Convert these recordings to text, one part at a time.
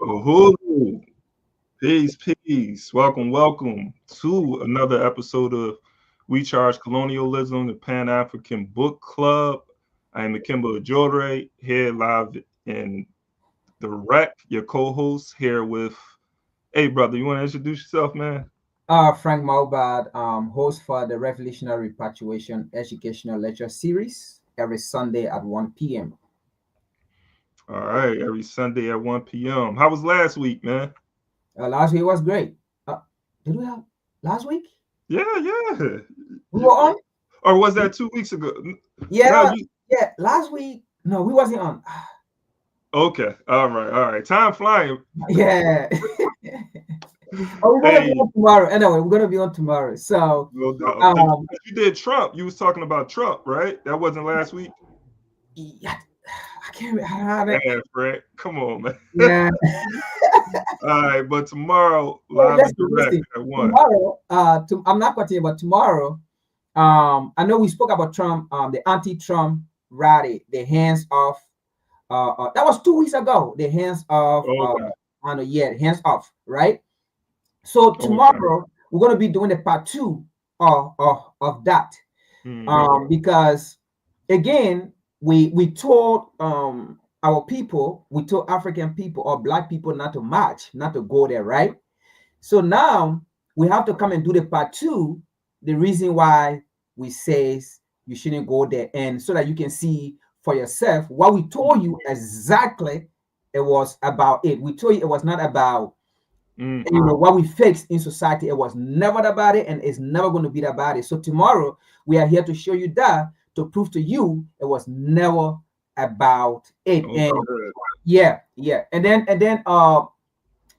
Oh, peace, peace. Welcome to another episode of We Charge Colonialism, the Pan-African Book Club. I am Akimbo Ajore, here live in the rec, your co-host here with, hey brother, you want to introduce yourself, man? Frank Maubad, host for the Revolutionary Repatriation Educational Lecture Series every Sunday at 1 p.m. All right, every Sunday at 1 p.m. How was last week, man? Last week was great. Did we have last week? Yeah. We were on? Or was that 2 weeks ago? No, Yeah, you yeah. Last week, no, we wasn't on. okay. All right. Time flying. Yeah. Oh, we're gonna be Hey, on tomorrow. Anyway, we're gonna be on tomorrow. So, no doubt. um, You did Trump. You was talking about Trump, right? That wasn't last week. yeah, I can't. I have it. Man, Fred, come on, man. Yeah. All right, but tomorrow, Hey, live and listen, direct listen. at one. Tomorrow, I'm not continuing, but tomorrow. I know we spoke about Trump, the anti-Trump rally, the hands off. That was 2 weeks ago. The hands off. Okay, I know, yeah, hands off, right? So okay. tomorrow we're gonna be doing the part two of that, Mm-hmm. because again we told our people, we told African people or Black people not to march, not to go there, right? So now we have to come and do the part two, the reason why we says you shouldn't go there, and so that you can see for yourself what we told you exactly it was about it. We told you it was not about what we fixed in society. It was never about it, and it's never going to be about it. So tomorrow we are here to show you that, to prove to you it was never about it. And Okay. yeah. And then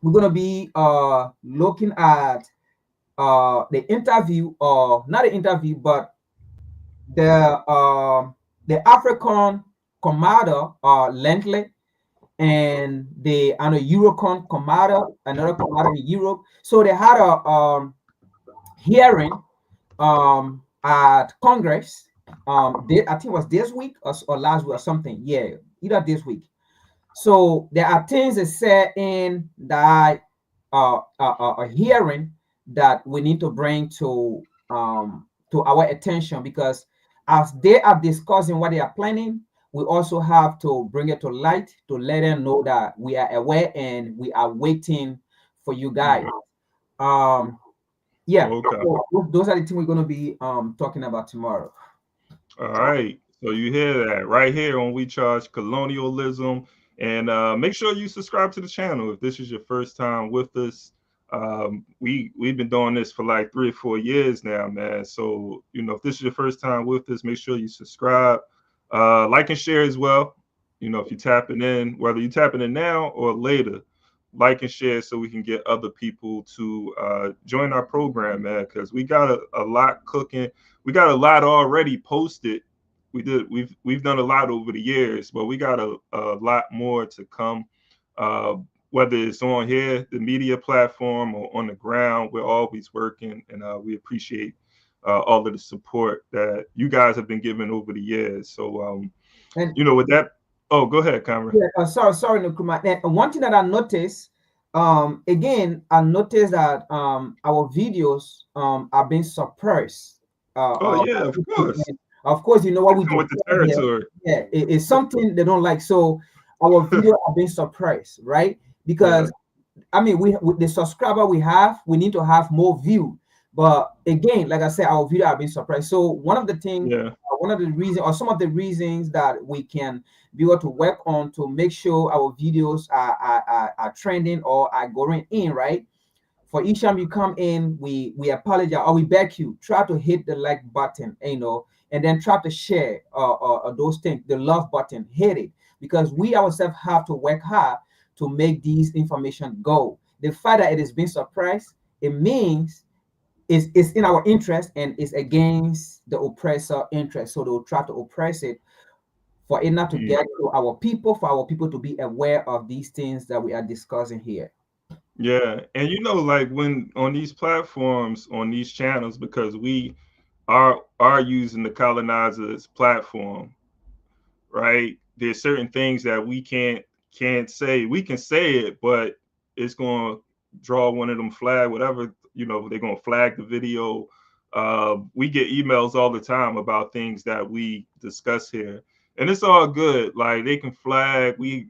we're gonna be looking at the interview, or not the interview, but the uh, the African commander, Langley, and the Eurocon commander, another commander in Europe. So they had a hearing at Congress. I think it was this week or last week or something. Yeah, either this week. So there are things that said in that a hearing that we need to bring to our attention, because as they are discussing what they are planning, we also have to bring it to light to let them know that we are aware and we are waiting for you guys. Um, yeah, Okay. so those are the things we're going to be talking about tomorrow. All right. So you hear that right here on We Charge Colonialism. And make sure you subscribe to the channel if this is your first time with us. We've been doing this for like 3 or 4 years now, man. So if this is your first time with us, make sure you subscribe, like and share as well. If you're tapping in, whether you're tapping in now or later, like and share so we can get other people to join our program, man. Because we got a lot cooking. We got a lot already posted. We've done a lot over the years, but we got a lot more to come. Uh, whether it's on here, the media platform, or on the ground, we're always working, and we appreciate all of the support that you guys have been giving over the years. So, And with that, oh, go ahead, Cameron. yeah, sorry, Nkrumah. And one thing that I noticed, again, I noticed that our videos are being suppressed. Oh yeah, of course. And of course, you know what That we come do with the here. territory. Yeah, it's something they don't like. So our videos are being suppressed, right? Yeah, Because I mean, we with the subscriber we have, we need to have more view. But again, like I said, our video have been suppressed. So one of the things, yeah. one of the reasons, or some of the reasons that we can be able to work on to make sure our videos are trending or are going in, right? For each time you come in, we apologize, or we beg you, try to hit the like button, and then try to share those things, the love button, hit it, because we ourselves have to work hard to make these information go. The fact that it is being suppressed, it means it's in our interest and it's against the oppressor interest. So they'll try to oppress it for it not to Mm. get to our people, for our people to be aware of these things that we are discussing here. Yeah, and like when on these platforms, on these channels, because we are using the colonizers platform, right? There's certain things that we can't can't say. We can say it, but it's going to draw one of them flag, whatever, they're going to flag the video. We get emails all the time about things that we discuss here, and it's all good. Like, they can flag. We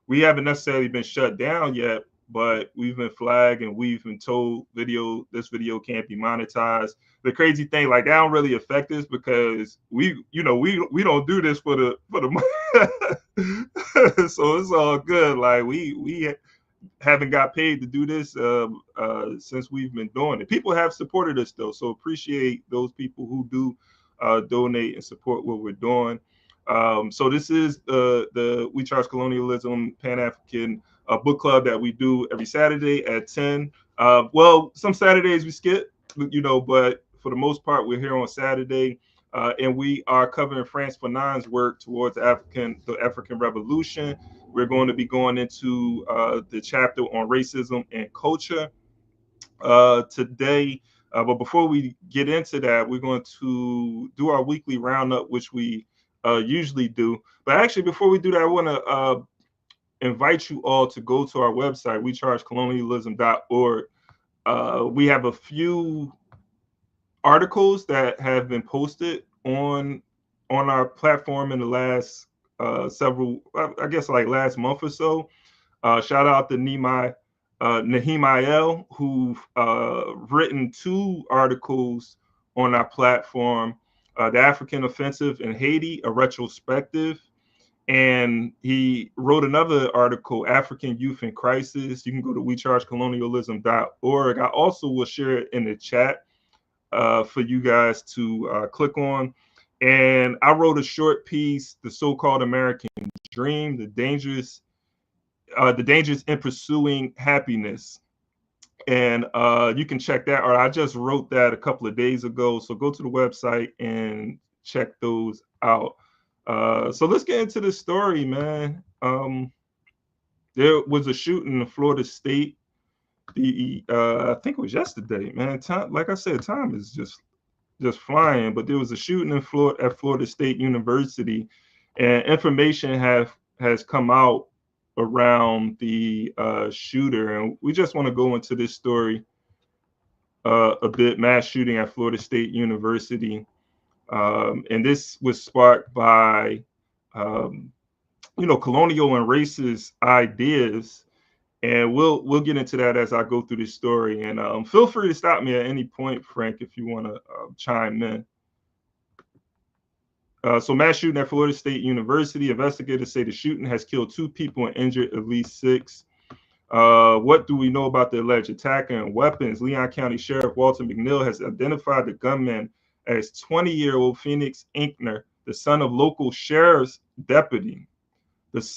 haven't necessarily been shut down yet, but we've been flagged and we've been told this video can't be monetized. The crazy thing, like, that don't really affect us because we don't do this for the money. So it's all good. Like, we haven't got paid to do this since we've been doing it. People have supported us though, so appreciate those people who do donate and support what we're doing. So this is the We Charge Colonialism Pan-African book club that we do every Saturday at 10. Well, some Saturdays we skip, but for the most part, we're here on Saturday. And we are covering Frantz Fanon's work towards the African Revolution. We're going to be going into the chapter on racism and culture today. But before we get into that, we're going to do our weekly roundup, which we usually do. But actually, before we do that, I want to invite you all to go to our website, wechargecolonialism.org. We have a few articles that have been posted on our platform in the last last month or so. Shout out to Nehemiah, who've written 2 articles on our platform, The African Offensive in Haiti, a retrospective. And he wrote another article, African Youth in Crisis. You can go to wechargecolonialism.org. I also will share it in the chat for you guys to click on. And I wrote a short piece, The So-Called American Dream, the dangers in pursuing happiness. And you can check that, or I just wrote that a couple of days ago. So go to the website and check those out. So let's get into the story, man. There was a shooting in Florida State. I think it was yesterday, man. Time, like I said, time is just flying. But there was a shooting in Florida State University, and information has come out around the shooter, and we just want to go into this story a bit. Mass shooting at Florida State University, and this was sparked by colonial and racist ideas. And we'll get into that as I go through this story. And feel free to stop me at any point, Frank, if you want to chime in. So mass shooting at Florida State University. Investigators say the shooting has killed 2 people and injured at least 6. What do we know about the alleged attacker and weapons? Leon County Sheriff Walter McNeil has identified the gunman as 20-year-old Phoenix Inkner, the son of a local sheriff's deputy. His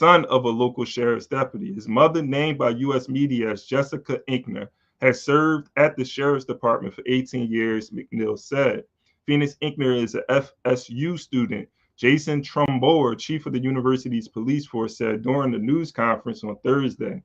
mother, named by U.S. media as Jessica Inkner, has served at the Sheriff's Department for 18 years, McNeil said. Phoenix Inkner is an FSU student. Jason Trumboer, chief of the university's police force, said during the news conference on Thursday.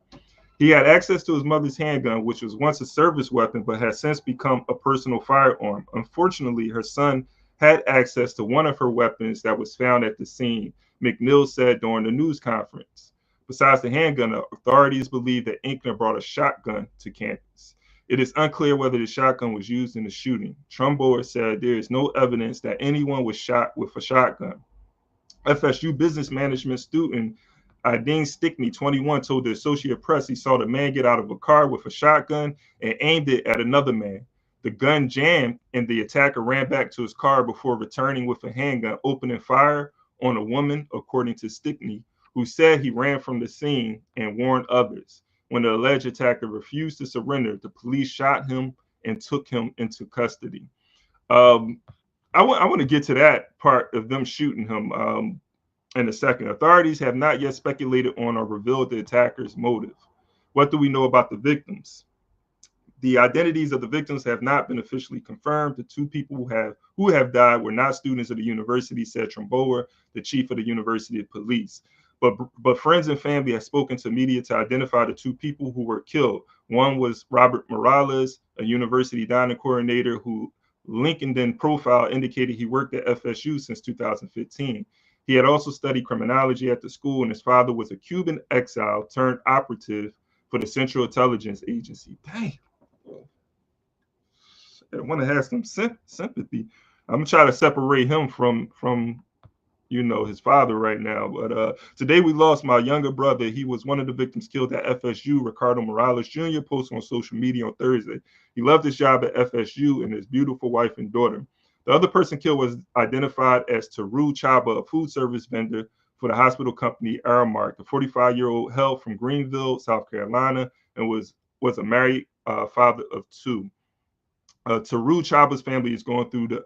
He had access to his mother's handgun, which was once a service weapon, but has since become a personal firearm. Unfortunately, her son had access to one of her weapons that was found at the scene, McNeil said during the news conference. Besides the handgun, authorities believe that Inkner brought a shotgun to campus. It is unclear whether the shotgun was used in the shooting. Trumboer said there is no evidence that anyone was shot with a shotgun. FSU business management student Dean Stickney, 21, told the Associated Press he saw the man get out of a car with a shotgun and aimed it at another man. The gun jammed and the attacker ran back to his car before returning with a handgun, opening fire on a woman, according to Stickney, who said he ran from the scene and warned others. When the alleged attacker refused to surrender, the police shot him and took him into custody. I want to get to that part of them shooting him in a second. Authorities have not yet speculated on or revealed the attacker's motive. What do we know about the victims? The identities of the victims have not been officially confirmed. The 2 people who have died were not students of the university, said Trumboer, the chief of the university police. But friends and family have spoken to media to identify the 2 people who were killed. One was Robert Morales, a university dining coordinator who LinkedIn profile indicated he worked at FSU since 2015. He had also studied criminology at the school, and his father was a Cuban exile turned operative for the Central Intelligence Agency. Dang. I want to have some sympathy. I'm gonna try to separate him from his father right now. But today we lost my younger brother. He was one of the victims killed at FSU. Ricardo Morales Jr. posted on social media on Thursday. He loved his job at FSU and his beautiful wife and daughter. The other person killed was identified as Taru Chaba, a food service vendor for the hospital company Aramark. The 45-year-old hailed from Greenville, South Carolina, and was a married father of two. Taru Chaba's family is going through the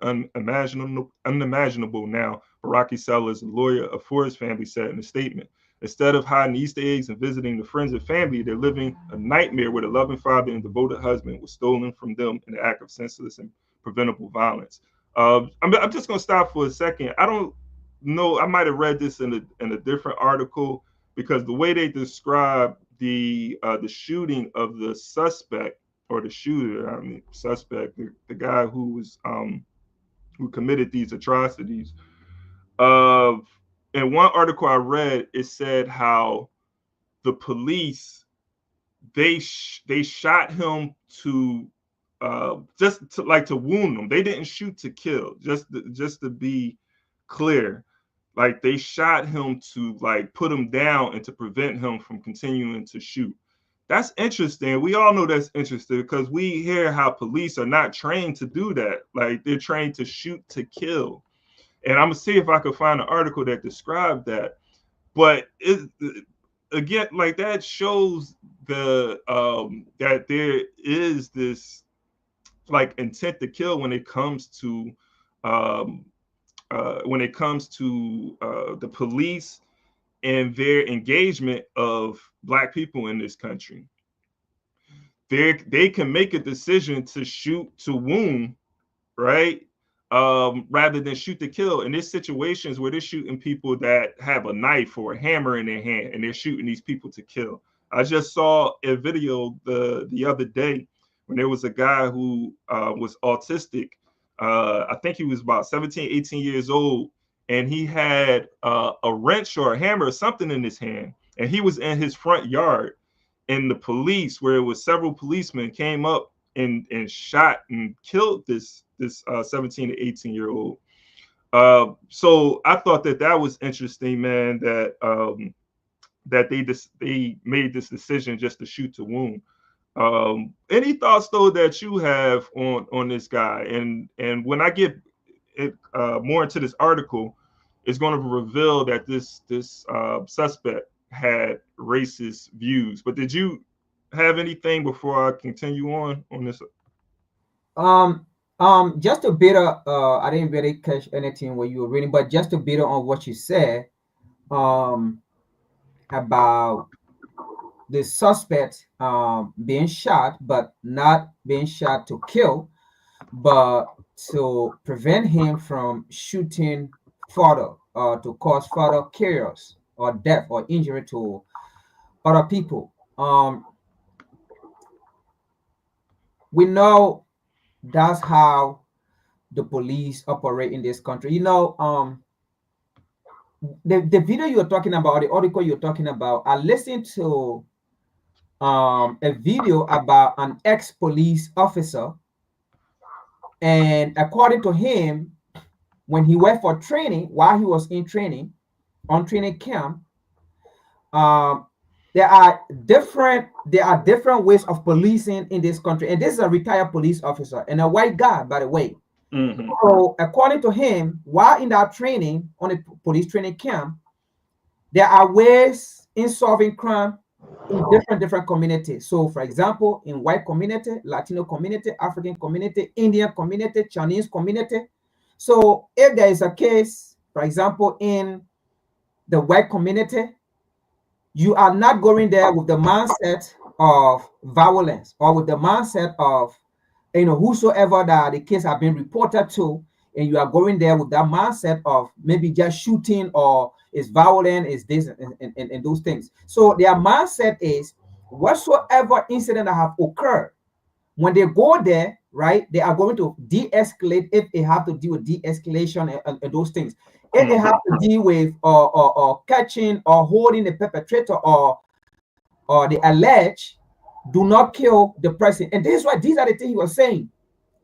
unimaginable now. Baraki Sellers, a lawyer for his family, said in a statement. Instead of hiding Easter eggs and visiting the friends and family, they're living a nightmare where the loving father and devoted husband was stolen from them in the act of senseless and preventable violence. I'm just going to stop for a second. I don't know. I might have read this in a different article, because the way they describe the shooting of the suspect, or the shooter, suspect, the guy who committed these atrocities. In one article I read, it said how the police they shot him to just to wound him. They didn't shoot to kill. Just to be clear, like they shot him to put him down and to prevent him from continuing to shoot. That's interesting. We all know that's interesting because we hear how police are not trained to do that. Like they're trained to shoot to kill. And I'm gonna see if I could find an article that described that. But again, that shows that there is this intent to kill when it comes to the police and their engagement of Black people in this country. They can make a decision to shoot to wound, right? Rather than shoot to kill. And there's situations where they're shooting people that have a knife or a hammer in their hand, and they're shooting these people to kill. I just saw a video the other day when there was a guy who was autistic. I think he was about 17, 18 years old, and he had a wrench or a hammer or something in his hand, and he was in his front yard, and the police, where it was several policemen, came up and shot and killed this 17 to 18-year-old. So I thought that was interesting, man, that they made this decision just to shoot to wound. Any thoughts though that you have on this guy? And when I get more into this article, it's going to reveal that this suspect had racist views. But did you have anything before I continue on this? Just a bit of I didn't really catch anything when you were reading, but just a bit on what you said about the suspect being shot, but not being shot to kill, but to prevent him from shooting further, to cause further chaos or death or injury to other people. We know that's how the police operate in this country. The video you're talking about, the article you're talking about, I listened to a video about an ex-police officer, and according to him, when he went for training, while he was in training, on training camp, there are different ways of policing in this country. And this is a retired police officer and a white guy, by the way. Mm-hmm. So according to him, while in that training, on a police training camp, there are ways in solving crime in different communities. So for example, in white community, Latino community, African community, Indian community, Chinese community. So if there is a case, for example, in the white community, you are not going there with the mindset of violence or with the mindset of, whosoever that the case have been reported to, and you are going there with that mindset of maybe just shooting or is violent, is this and those things. So their mindset is whatsoever incident that have occurred, when they go there, right? They are going to de-escalate if they have to deal with de-escalation and those things. If they have to deal with or catching or holding the perpetrator or the alleged, do not kill the person. And this is why these are the things he was saying.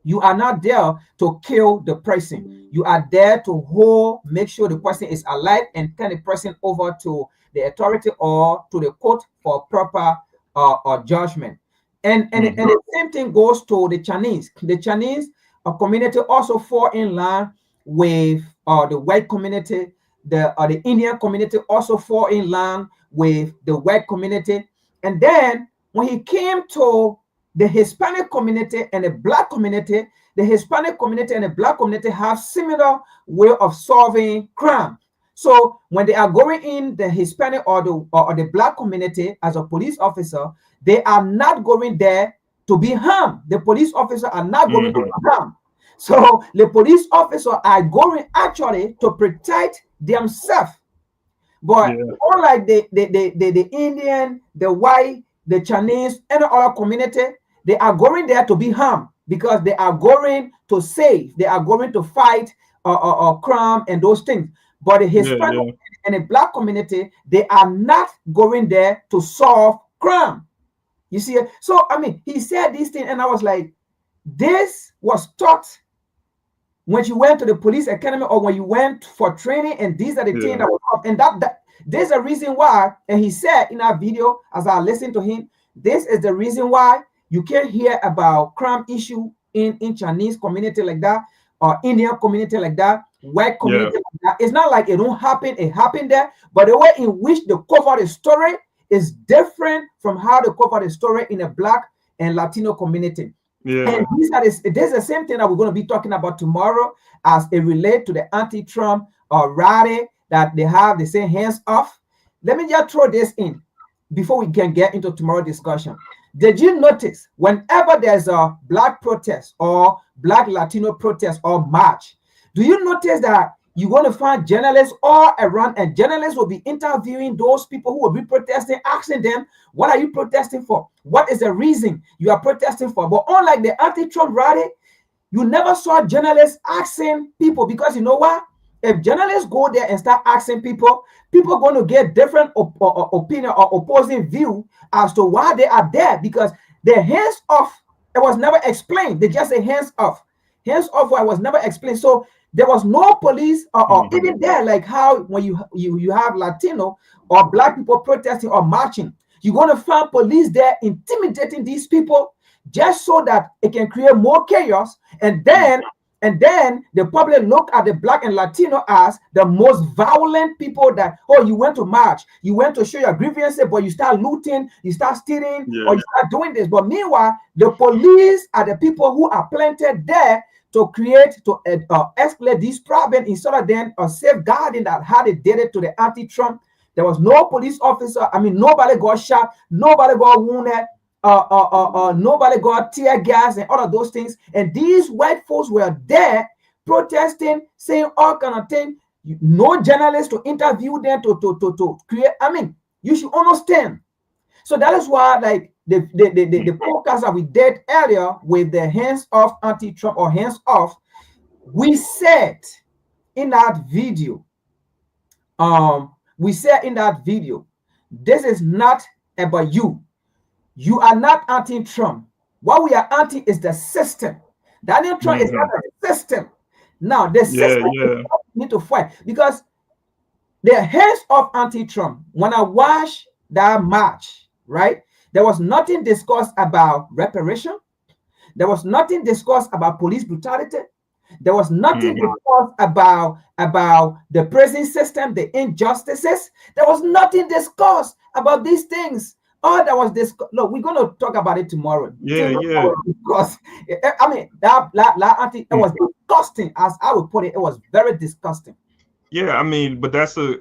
You are not there to kill the person. You are there to make sure the person is alive and turn the person over to the authority or to the court for proper judgment. And the same thing goes to the Chinese. The Chinese community also fall in line with the white community. The Indian community also fall in line with the white community. And then when he came to the Hispanic community and the Black community, the Hispanic community and the Black community have similar way of solving crime. So when they are going in the Hispanic or the Black community as a police officer, they are not going there to be harmed. The police officers are not going to be harmed. So the police officers are going actually to protect themselves. But unlike the Indian, the white, the Chinese, and the other community, they are going there to be harmed because they are going to save. They are going to fight crime and those things. But the Hispanic and the Black community, they are not going there to solve crime. You see? So, I mean, he said these things, and I was like, this was taught when you went to the police academy or when you went for training, and these are the things that were taught. And that there's a reason why, and he said in our video, as I listened to him, this is the reason why you can't hear about crime issue in Chinese community like that, or Indian community like that, white community like that. It's not like it don't happen, it happened there, but the way in which they cover the story is different from how they cover the story in a Black and Latino community. And this is the same thing that we're going to be talking about tomorrow as it relates to the anti-Trump rally that they have, they say hands off. Let me just throw this in before we can get into tomorrow's discussion. Did you notice whenever there's a Black protest or Black Latino protest or march, do you notice that you're going to find journalists all around, and journalists will be interviewing those people who will be protesting, asking them, what are you protesting for? What is the reason you are protesting for? But unlike the anti-Trump rally, you never saw journalists asking people, because you know what? If journalists go there and start asking people, people are going to get different opinion or opposing view as to why they are there, because their hands off, it was never explained. They just say hands off. Hands off was never explained. So there was no police or even there, like how when you have Latino or Black people protesting or marching, you're going to find police there intimidating these people just so that it can create more chaos. And then the public look at the Black and Latino as the most violent people that, oh, you went to march, you went to show your grievances, but you start looting, you start stealing, or you start doing this. But meanwhile, the police are the people who are planted there to escalate these problems instead of then safeguarding that how they did it to the anti-Trump. There was no police officer. I mean, nobody got shot, nobody got wounded, nobody got tear gas and all of those things. And these white folks were there protesting, saying all kind of things. No journalists to interview them to create. I mean, you should understand. So that is why, like the podcast that we did earlier with the hands off anti-Trump or hands off, we said in that video, this is not about you. You are not anti-Trump. What we are anti is the system. Donald Trump is not a system. Now the system need to fight, because the hands of anti-Trump. When I watched that march, right, there was nothing discussed about reparation. There was nothing discussed about police brutality. There was nothing discussed about the prison system, the injustices. There was nothing discussed about these things. All that was discussed. Look, we're going to talk about it tomorrow. Because I mean, it was disgusting, as I would put it. It was very disgusting. Yeah, I mean, but that's a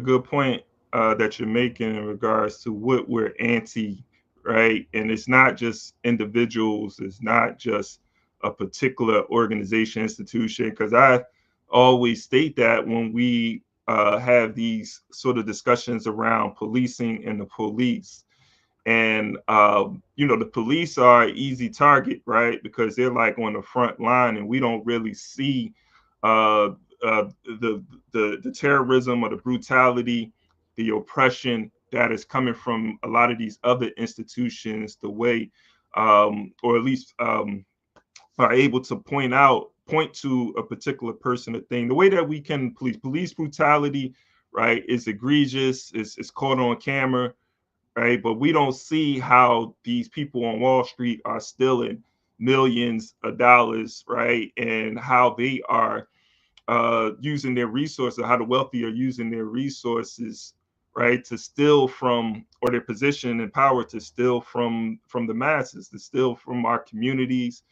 good point that you're making in regards to what we're anti, right? And it's not just individuals. It's not just a particular organization, institution, because I always state that when we have these sort of discussions around policing and the police, And the police are an easy target, right? Because they're like on the front line, and we don't really see uh, the terrorism or the brutality, the oppression that is coming from a lot of these other institutions. The way, or at least are able to point to a particular person or thing. The way that we can police brutality, right, is egregious. It's caught on camera, right? But we don't see how these people on Wall Street are stealing millions of dollars, right? And how they are using their resources, how the wealthy are using their resources, right, to steal from, or their position and power to steal from the masses, to steal from our communities,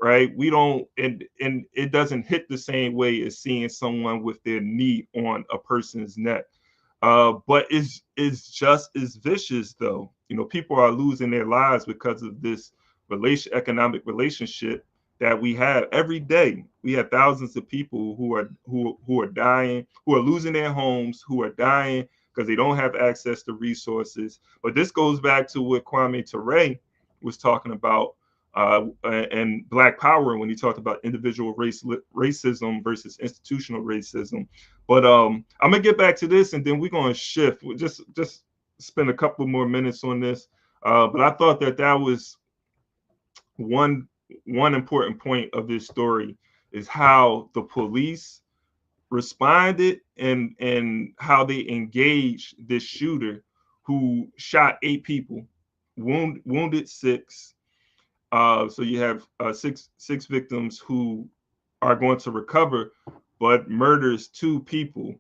right? We don't, and it doesn't hit the same way as seeing someone with their knee on a person's neck. But it's just as vicious though. People are losing their lives because of this economic relationship that we have every day. We have thousands of people who are dying, who are losing their homes, who are dying because they don't have access to resources. But this goes back to what Kwame Ture was talking about, and Black Power, when he talked about individual racism versus institutional racism. But I'm gonna get back to this, and then we're gonna shift. We'll just spend a couple more minutes on this. But I thought that was one important point of this story, is how the police responded, and how they engaged this shooter who shot 8 people, wounded 6. So you have six victims who are going to recover, but murders 2 people,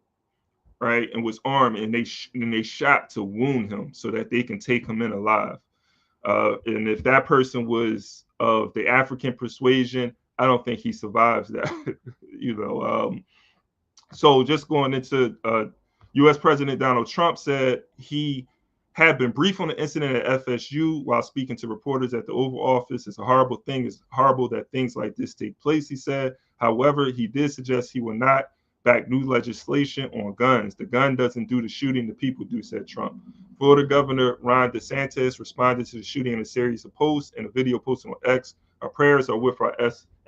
right? And was armed, and they shot to wound him so that they can take him in alive. And if that person was of the African persuasion, I don't think he survives that. you know. So just going into U.S. President Donald Trump said he had been briefed on the incident at FSU while speaking to reporters at the Oval Office. It's a horrible thing. It's horrible that things like this take place, he said. However, he did suggest he will not back new legislation on guns. The gun doesn't do the shooting, the people do, said Trump. Florida Governor Ron DeSantis responded to the shooting in a series of posts and a video posted on X. Our prayers are with our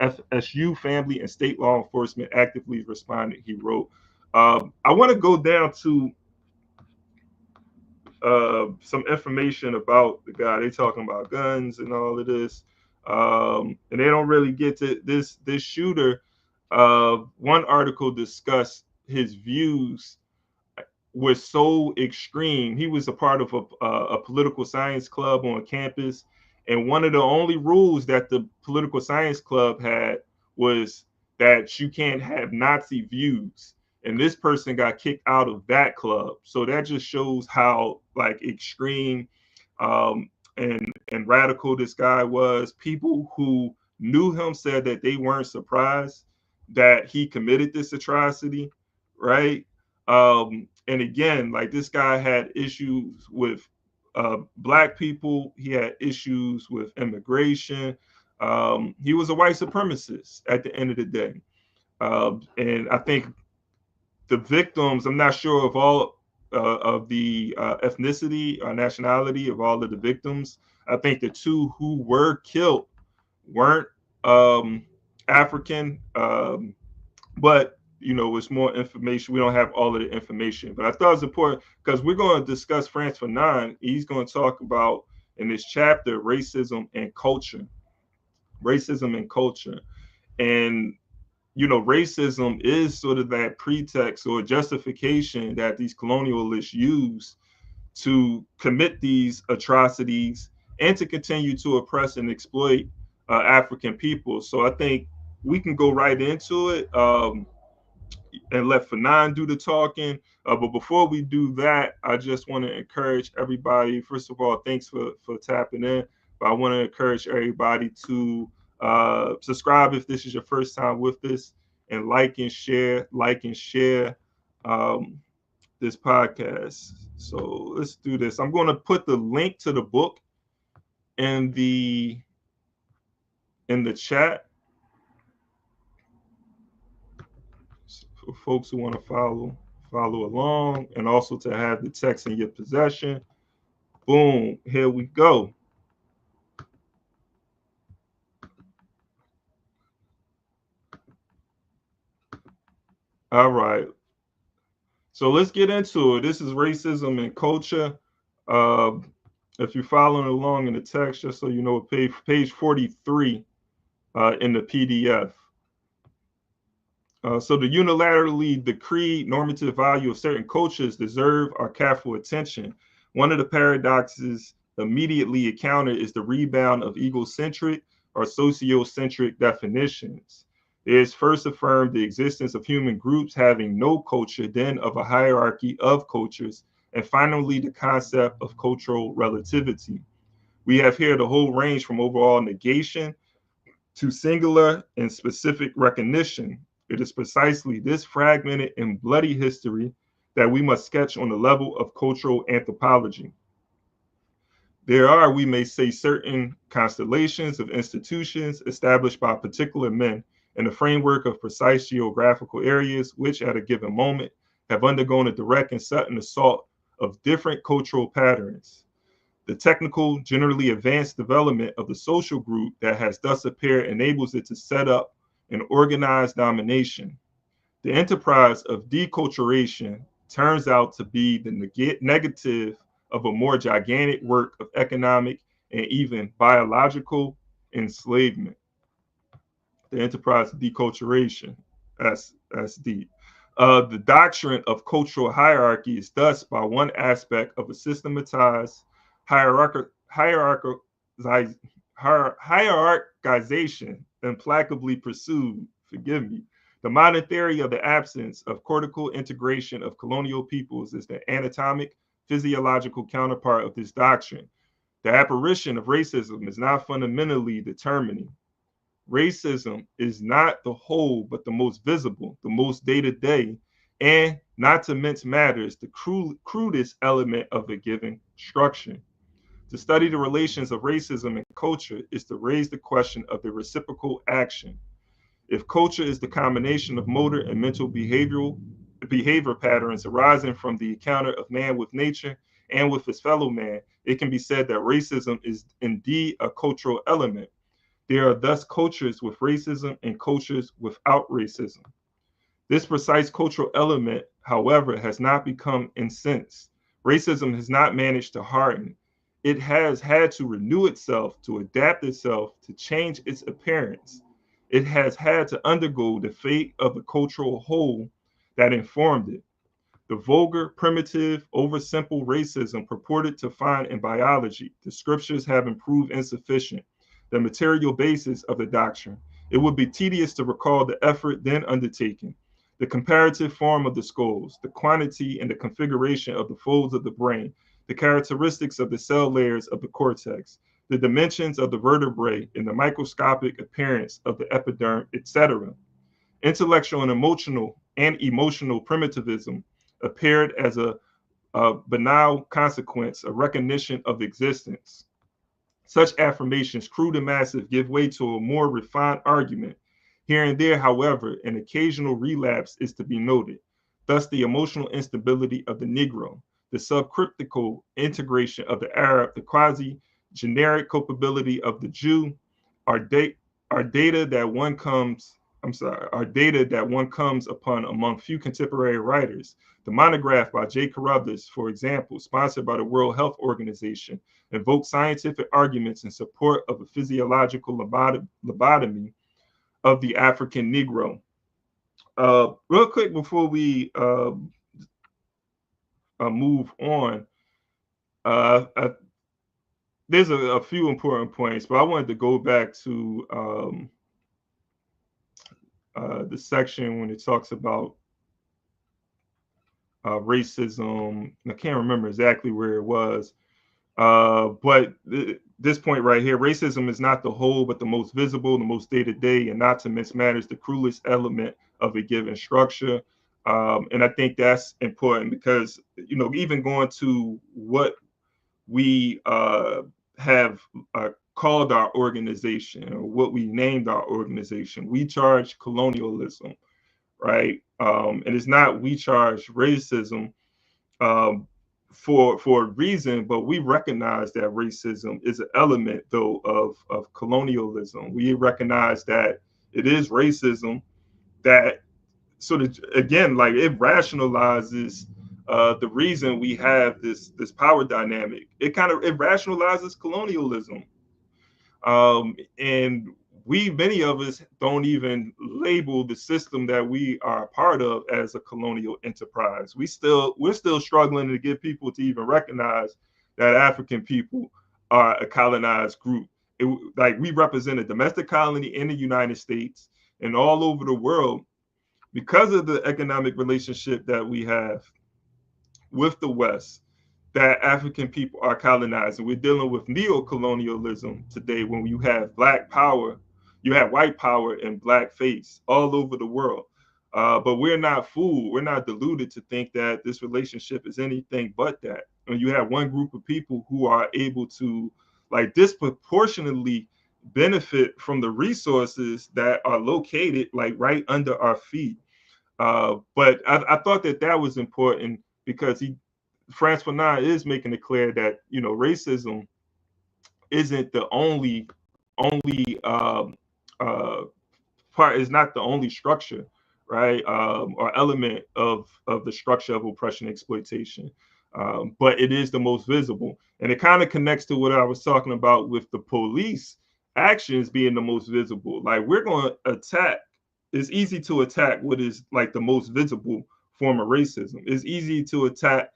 FSU family and state law enforcement actively responded, he wrote. I want to go down to some information about the guy. They talking about guns and all of this, and they don't really get to this shooter. One article discussed his views were so extreme. He was a part of a political science club on campus, and one of the only rules that the political science club had was that you can't have Nazi views. And this person got kicked out of that club. So that just shows how like extreme and radical this guy was. People who knew him said that they weren't surprised that he committed this atrocity, right? And again, like this guy had issues with Black people. He had issues with immigration. He was a white supremacist at the end of the day. And I think the victims, I'm not sure of all of the ethnicity or nationality of all of the victims. I think the 2 who were killed weren't African, but it's more information. We don't have all of the information, but I thought it was important because we're going to discuss Frantz Fanon. He's going to talk about in this chapter racism and culture, and racism is sort of that pretext or justification that these colonialists use to commit these atrocities and to continue to oppress and exploit African people. So I think we can go right into it. And let Fanon do the talking. But before we do that, I just want to encourage everybody. First of all, thanks for tapping in. But I want to encourage everybody to subscribe if this is your first time with us, and like and share this podcast. So let's do this. I'm going to put the link to the book in the chat for folks who want to follow along, and also to have the text in your possession. boom, here we go. All right. So let's get into it. This is racism and culture. Uh, if you're following along in the text, just so you know, page 43 in the PDF. So the unilaterally decreed normative value of certain cultures deserve our careful attention. One of the paradoxes immediately encountered is the rebound of egocentric or sociocentric definitions. It is first affirmed the existence of human groups having no culture, then of a hierarchy of cultures, and finally the concept of cultural relativity. We have here the whole range from overall negation to singular and specific recognition. It is precisely this fragmented and bloody history that we must sketch on the level of cultural anthropology. There are, we may say, certain constellations of institutions established by particular men in the framework of precise geographical areas, which at a given moment have undergone a direct and sudden assault of different cultural patterns. The technical, generally advanced development of the social group that has thus appeared enables it to set up an organized domination. The enterprise of deculturation turns out to be the negative of a more gigantic work of economic and even biological enslavement. The enterprise of deculturation, that's deep. The doctrine of cultural hierarchy is thus, by one aspect of a systematized hierarchization implacably pursued, forgive me. The modern theory of the absence of cortical integration of colonial peoples is the anatomic, physiological counterpart of this doctrine. The apparition of racism is not fundamentally determining. Racism is not the whole, but the most visible, the most day to day, and not to mince matters, the crudest element of a given structure. To study the relations of racism and culture is to raise the question of the reciprocal action. If culture is the combination of motor and mental behavior patterns arising from the encounter of man with nature and with his fellow man, it can be said that racism is indeed a cultural element. There are thus cultures with racism and cultures without racism. This precise cultural element, however, has not become incensed. Racism has not managed to harden. It has had to renew itself, to adapt itself, to change its appearance. It has had to undergo the fate of the cultural whole that informed it. The vulgar, primitive, oversimple racism purported to find in biology, the scriptures having proved insufficient, the material basis of the doctrine. It would be tedious to recall the effort then undertaken, the comparative form of the skulls, the quantity and the configuration of the folds of the brain, the characteristics of the cell layers of the cortex, the dimensions of the vertebrae, and the microscopic appearance of the epiderm, etc. Intellectual and emotional primitivism appeared as a banal consequence, a recognition of existence. Such affirmations, crude and massive, give way to a more refined argument. Here and there, however, an occasional relapse is to be noted. Thus, the emotional instability of the Negro, the subcryptical integration of the Arab, the quasi-generic culpability of the Jew are data that one comes upon among few contemporary writers. The monograph by J. Carruthers, for example, sponsored by the World Health Organization, invoked scientific arguments in support of a physiological lobotomy of the African Negro. Real quick before we move on, there's a few important points, but I wanted to go back to the section when it talks about racism. I can't remember exactly where it was, but this point right here, racism is not the whole, but the most visible, the most day to day, and not to mince matters, the cruelest element of a given structure. And I think that's important because, even going to what we have called our organization, or what we named our organization, we charge colonialism, right? And it's not we charge racism. for a reason, but we recognize that racism is an element though of colonialism. We recognize that it is racism that sort of, again, like it rationalizes the reason we have this power dynamic. It rationalizes colonialism, and many of us don't even label the system that we are a part of as a colonial enterprise. We're still struggling to get people to even recognize that African people are a colonized group. Like we represent a domestic colony in the United States and all over the world because of the economic relationship that we have with the West, that African people are colonized. And we're dealing with neo-colonialism today when you have black power, you have white power and black face all over the world. But we're not fooled. We're not deluded to think that this relationship is anything but that. When you have one group of people who are able to like disproportionately benefit from the resources that are located like right under our feet. But I thought that was important because Frantz Fanon is making it clear that racism isn't the only part, is not the only structure, right, or element of the structure of oppression and exploitation, but it is the most visible, and it kind of connects to what I was talking about with the police actions being the most visible. Like we're going to attack. It's easy to attack what is like the most visible form of racism. It's easy to attack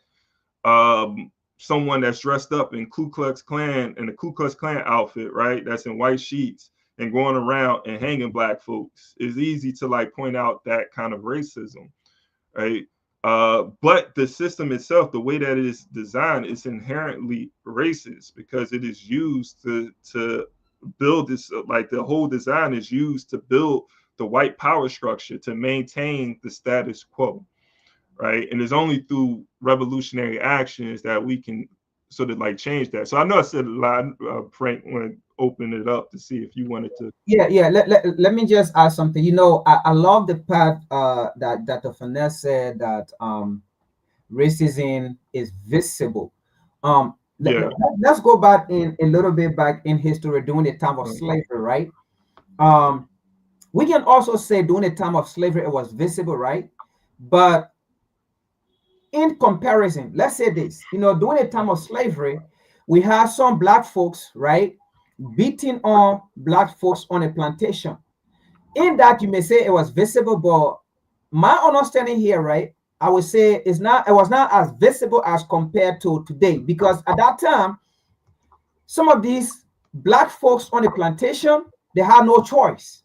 someone that's dressed up in Ku Klux Klan in the Ku Klux Klan outfit, right? That's in white sheets and going around and hanging black folks. It's easy to like point out that kind of racism, right? But the system itself, the way that it is designed, is inherently racist because it is used to build this. Like the whole design is used to build the white power structure to maintain the status quo, right? And it's only through revolutionary actions that we can sort of like change that. So I know I said a lot. Frank, want to open it up to see if you wanted to. Yeah. Let me just add something. I love the part that Dr. Finesse said that racism is visible. Let's go back in a little bit back in history during the time of slavery, right? We can also say during the time of slavery it was visible, right? But in comparison, let's say this, during the time of slavery, we had some black folks, right, beating on black folks on a plantation. In that, you may say it was visible, but my understanding here, right, I would say it was not as visible as compared to today, because at that time, some of these black folks on the plantation, they had no choice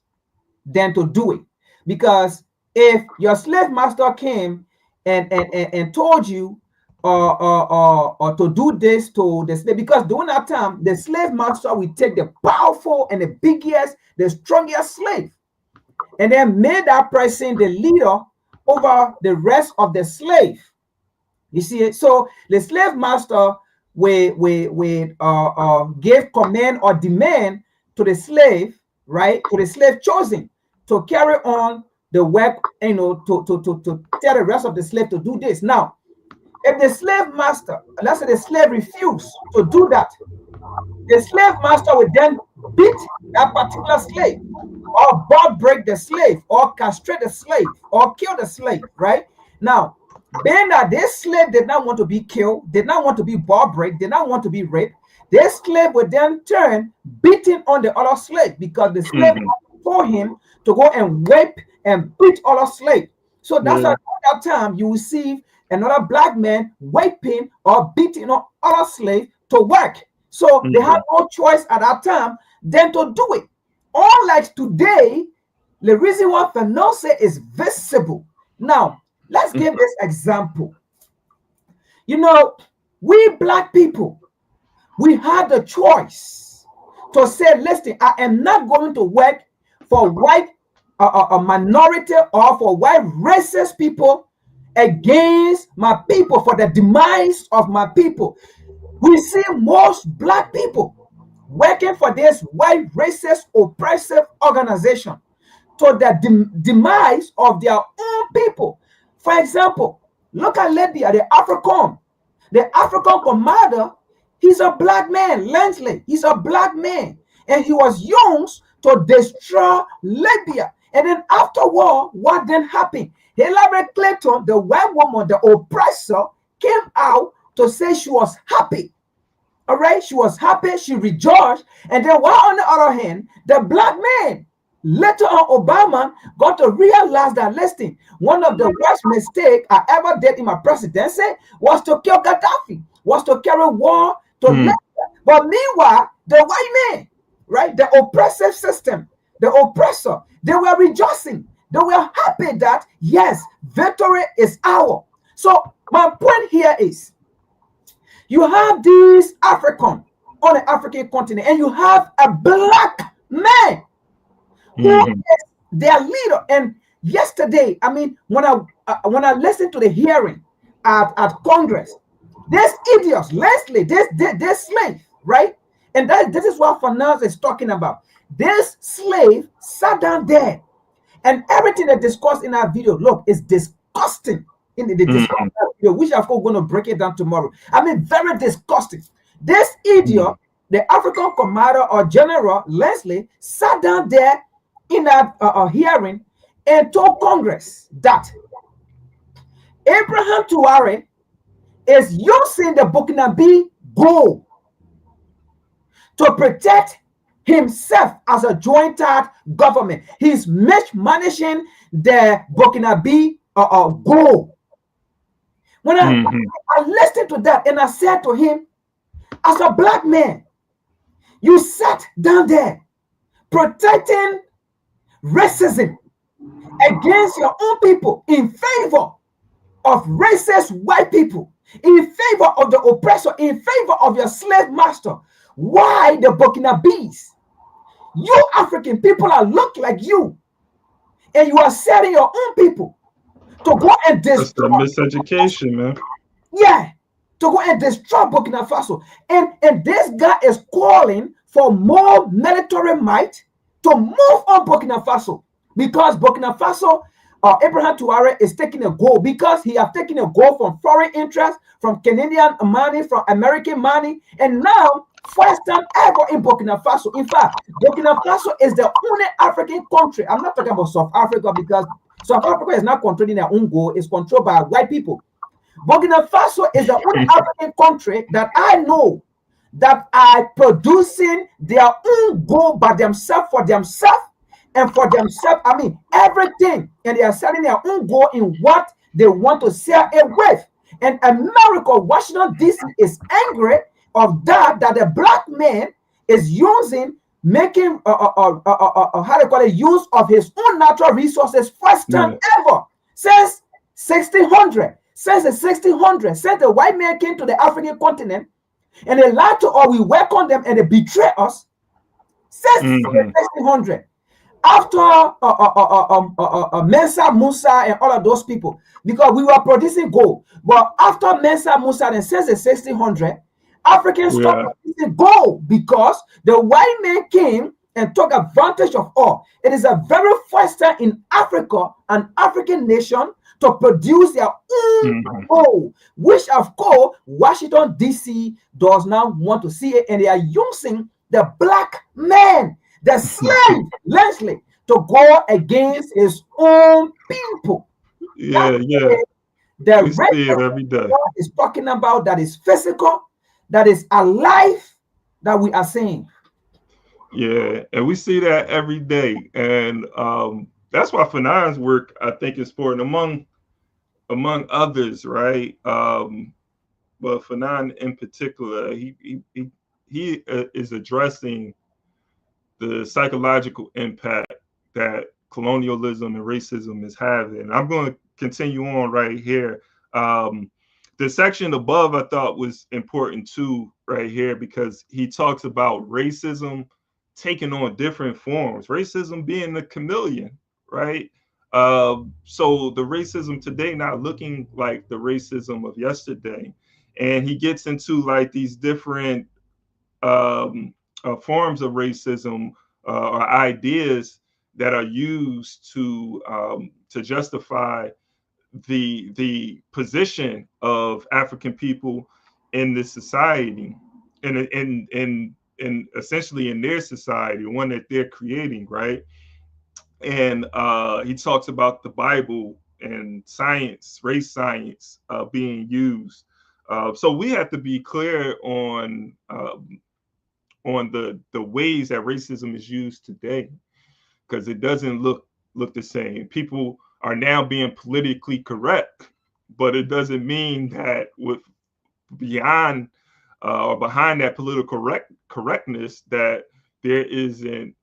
than to do it. Because if your slave master came and told you or to do this to the slave, because during that time, the slave master will take the powerful and the biggest, the strongest slave, and then made that person the leader over the rest of the slave. You see it? So the slave master will give command or demand to the slave, right, to the slave chosen to carry on the work, to tell the rest of the slave to do this. Now, if the slave master, let's say the slave refused to do that, the slave master would then beat that particular slave, or bob break the slave, or castrate the slave, or kill the slave, right? Now, being that this slave did not want to be killed, did not want to be bob break, did not want to be raped, this slave would then turn beating on the other slave, because the slave told him to go and rape and beat other slave. So that's at that time you will see another black man raping or beating on other slave to work. So they had no choice at that time than to do it. Unlike today, the reason why Fanon is visible. Now, let's give this example. We black people, we had the choice to say, listen, I am not going to work for white a minority or for white racist people against my people, for the demise of my people. We see most black people working for this white racist oppressive organization to the demise of their own people. For example, look at Libya, the African. The African commander, he's a black man, Lensley. He's a black man. And he was used to destroy Libya. And then after war, what then happened? Hillary Clinton, the white woman, the oppressor, came out to say she was happy. All right, she was happy, she rejoiced. And then while on the other hand, the black man, later on Obama, got to realize that, listen, one of the worst mistakes I ever did in my presidency was to kill Gaddafi, was to carry war to Libya. But meanwhile, the white man, right, the oppressive system, the oppressor, they were rejoicing. They were happy that, yes, victory is ours. So my point here is, you have these African on the African continent, and you have a black man who is their leader. And yesterday, I mean, when I listened to the hearing at Congress, this idiots, Leslie, this slave, right? And this is what Fanon is talking about. This slave sat down there, and everything they discussed in our video, look, is disgusting. In the discussion video, which of course going to break it down tomorrow. I mean, very disgusting. This idiot, the African commander or general Leslie, sat down there in a hearing and told Congress that Abraham Traoré is using the Burkinabe gold to protect himself as a joint-head government. He's mismanaging the Burkinabe gold. When I listened to that, and I said to him, as a black man, you sat down there protecting racism against your own people in favor of racist white people, in favor of the oppressor, in favor of your slave master. Why the Burkinabes? You African people are look like you, and you are selling your own people to go and destroy. That's the miseducation, man. Yeah, to go and destroy Burkina Faso. And this guy is calling for more military might to move on Burkina Faso, because Burkina Faso, Abraham Traoré is taking a goal, because he has taken a goal from foreign interest, from Canadian money, from American money, and now first time ever in Burkina Faso. In fact, Burkina Faso is the only African country. I'm not talking about South Africa, because South Africa is not controlling their own goal, it's controlled by white people. Burkina Faso is the only African country that I know that are producing their own gold by themselves, for themselves, and for themselves. I mean, everything. And they are selling their own gold in what they want to sell it with. And America, Washington, D.C. is angry of that the black man is using, making how they call it, use of his own natural resources first time ever since 1600. Since the 1600, since the white man came to the African continent and they lied to us, we welcome them and they betray us. Since the 1600, after Mensa Musa and all of those people, because we were producing gold. But after Mensa Musa and since the 1600, Africans stopped producing gold because the white man came and took advantage of all. It is a very first time in Africa, an African nation, to produce their own gold, which of course Washington D.C. does not want to see it, and they are using the black man, the slave, Leslie, to go against his own people. The race every day is talking about, that is physical, that is alive, that we are seeing. Yeah, and we see that every day, and that's why Fanon's work, I think, is important among others, right? But Fanon in particular, he is addressing the psychological impact that colonialism and racism is having. I'm going to continue on right here. The section above I thought was important too, right here, because he talks about racism taking on different forms, racism being the chameleon, right? So the racism today not looking like the racism of yesterday. And he gets into like these different forms of racism or ideas that are used to justify the position of African people in this society, and essentially in their society, one that they're creating, right? And he talks about the Bible and science, race science, being used. So we have to be clear on the ways that racism is used today, because it doesn't look the same. People are now being politically correct, but it doesn't mean that with beyond or behind that political correctness that there isn't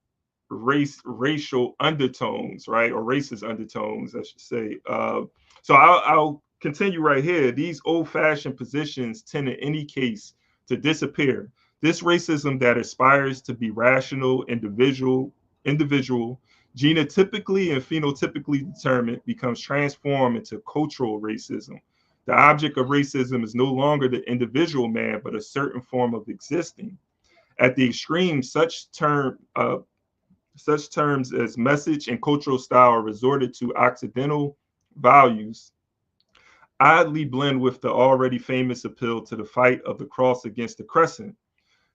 racial undertones, right, or racist undertones, I should say. So I'll continue right here. These old-fashioned positions tend, in any case, to disappear. This racism that aspires to be rational, individual, genotypically and phenotypically determined, becomes transformed into cultural racism. The object of racism is no longer the individual man, but a certain form of existing. At the extreme, such terms as message and cultural style are resorted to Occidental values, oddly blend with the already famous appeal to the fight of the cross against the crescent.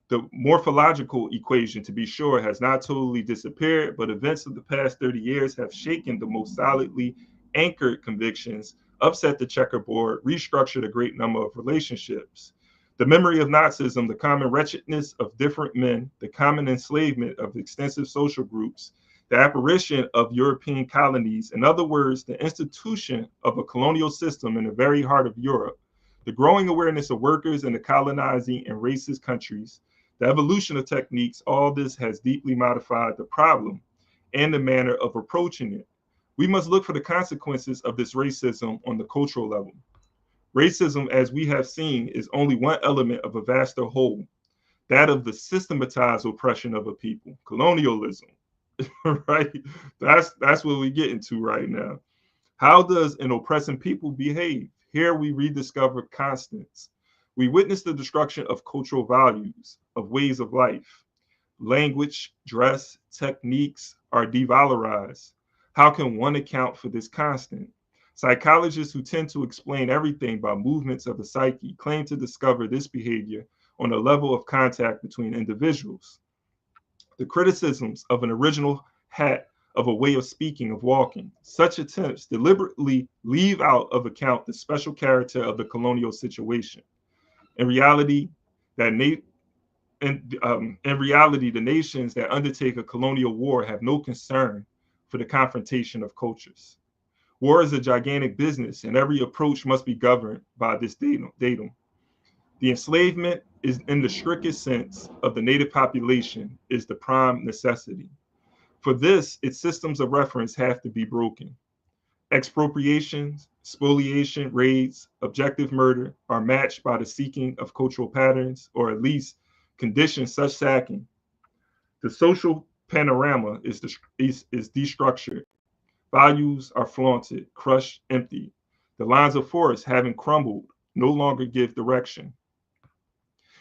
The morphological equation, to be sure, has not totally disappeared, but events of the past 30 years have shaken the most solidly anchored convictions, upset the checkerboard, restructured a great number of relationships. The memory of Nazism, the common wretchedness of different men, the common enslavement of extensive social groups, the apparition of European colonies, in other words, the institution of a colonial system in the very heart of Europe, the growing awareness of workers in the colonizing and racist countries, the evolution of techniques, all this has deeply modified the problem and the manner of approaching it. We must look for the consequences of this racism on the cultural level. Racism, as we have seen, is only one element of a vaster whole, that of the systematized oppression of a people, colonialism, right? That's what we get into right now. How does an oppressing people behave? Here we rediscover constants. We witness the destruction of cultural values, of ways of life. Language, dress, techniques are devalorized. How can one account for this constant? Psychologists who tend to explain everything by movements of the psyche claim to discover this behavior on a level of contact between individuals. The criticisms of an original hat, of a way of speaking, of walking, such attempts deliberately leave out of account the special character of the colonial situation. In reality, the nations that undertake a colonial war have no concern for the confrontation of cultures. War is a gigantic business, and every approach must be governed by this datum. The enslavement is, in the strictest sense of the native population, is the prime necessity. For this, its systems of reference have to be broken. Expropriations, spoliation, raids, objective murder are matched by the seeking of cultural patterns, or at least condition such sacking. The social panorama is destructured. Values are flaunted, crushed, empty. The lines of forest, having crumbled, no longer give direction.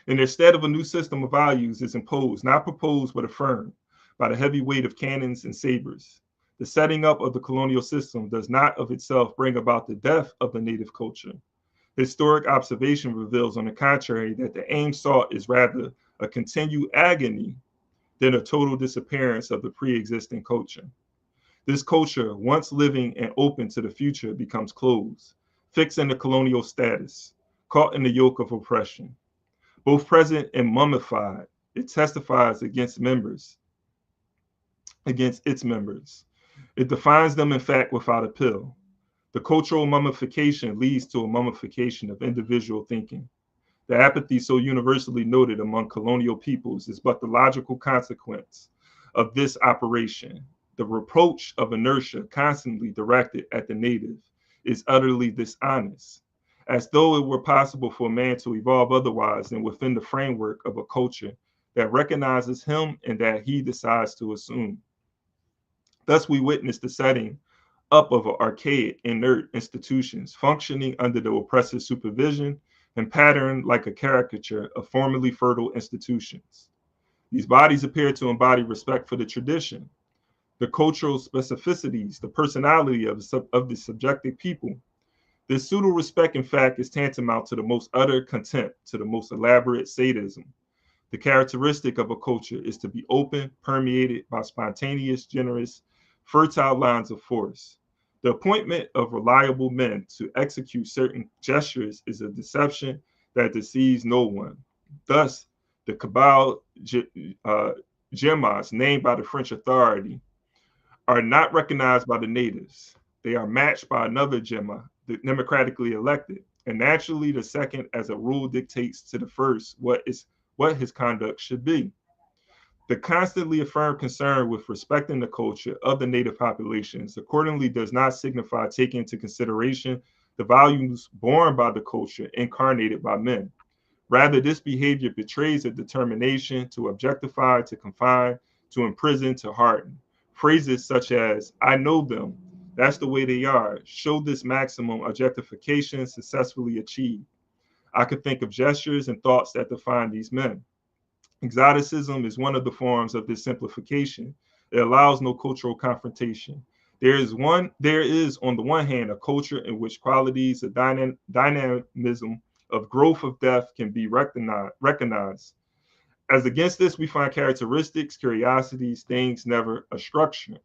And instead of a new system of values is imposed, not proposed but affirmed, by the heavy weight of cannons and sabers. The setting up of the colonial system does not of itself bring about the death of the native culture. Historic observation reveals, on the contrary, that the aim sought is rather a continued agony than a total disappearance of the pre-existing culture. This culture, once living and open to the future, becomes closed, fixed in the colonial status, caught in the yoke of oppression. Both present and mummified, it testifies against its members. It defines them, in fact, without appeal. The cultural mummification leads to a mummification of individual thinking. The apathy so universally noted among colonial peoples is but the logical consequence of this operation. The reproach of inertia constantly directed at the native is utterly dishonest, as though it were possible for a man to evolve otherwise than within the framework of a culture that recognizes him and that he decides to assume. Thus, we witness the setting up of archaic, inert institutions functioning under the oppressor's supervision and patterned like a caricature of formerly fertile institutions. These bodies appear to embody respect for the tradition, the cultural specificities, the personality of the subjective people. This pseudo-respect, in fact, is tantamount to the most utter contempt, to the most elaborate sadism. The characteristic of a culture is to be open, permeated by spontaneous, generous, fertile lines of force. The appointment of reliable men to execute certain gestures is a deception that deceives no one. Thus, the cabal Gemas, named by the French authority, are not recognized by the natives. They are matched by another Gemma, democratically elected, and naturally the second, as a rule, dictates to the first what his conduct should be. The constantly affirmed concern with respecting the culture of the native populations accordingly does not signify taking into consideration the values borne by the culture incarnated by men. Rather, this behavior betrays a determination to objectify, to confine, to imprison, to harden. Phrases such as, I know them, that's the way they are, show this maximum objectification successfully achieved. I could think of gestures and thoughts that define these men. Exoticism is one of the forms of this simplification. It allows no cultural confrontation. There is, on the one hand, a culture in which qualities of dynamism, of growth, of depth can be recognized. As against this, we find characteristics, curiosities, things, never a structure.